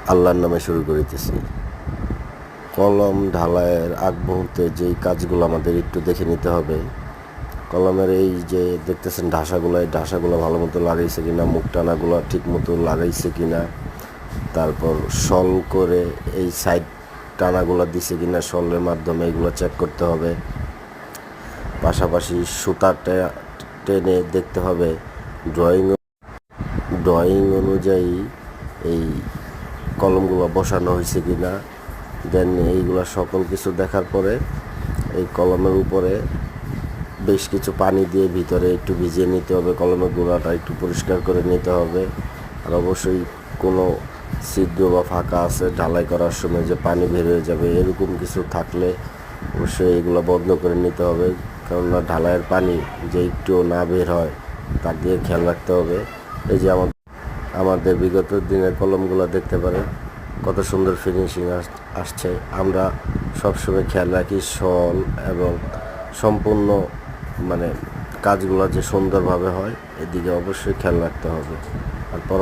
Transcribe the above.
আল্লাহর নামে শুরু করিতেছি। কলম ঢালাইয়ের আগ মুহূর্তে যেই কাজগুলো আমাদের একটু দেখে নিতে হবে। কলমের এই যে দেখতেছেন ঢাসাগুলো, এই ঢাসাগুলো ভালো মতো লাগাইছে কিনা, মুখ টানাগুলো ঠিক মতো লাগাইছে কিনা, তারপর শল করে এই সাইড টানাগুলো দিছে কিনা শলের মাধ্যমে এগুলো চেক করতে হবে। পাশাপাশি সুতাটা টেনে দেখতে হবে ড্রয়িং অনুযায়ী এই কলমগুলো বসানো হয়েছে কিনা। দেন এইগুলো সকল কিছু দেখার পরে এই কলমের উপরে বেশ কিছু পানি দিয়ে ভিতরে একটু ভিজিয়ে নিতে হবে, কলমের গোড়াটা একটু পরিষ্কার করে নিতে হবে। আর অবশ্যই কোনো ছিদ্র বা ফাঁকা আছে ঢালাই করার সময় যে পানি বের হয়ে যাবে এরকম কিছু থাকলে অবশ্যই এগুলো বন্ধ করে নিতে হবে, কেননা ঢালাইয়ের পানি যে একটু না বের হয় তার দিয়ে খেয়াল রাখতে হবে। এই যে আমাদের বিগত দিনের কলমগুলো দেখতে পারেন কত সুন্দর ফিনিশিং আসছে। আমরা সবসময় খেয়াল রাখি শল এবং সম্পূর্ণ কাজগুলো যে সুন্দরভাবে হয় এদিকে অবশ্যই খেয়াল রাখতে হবে। আর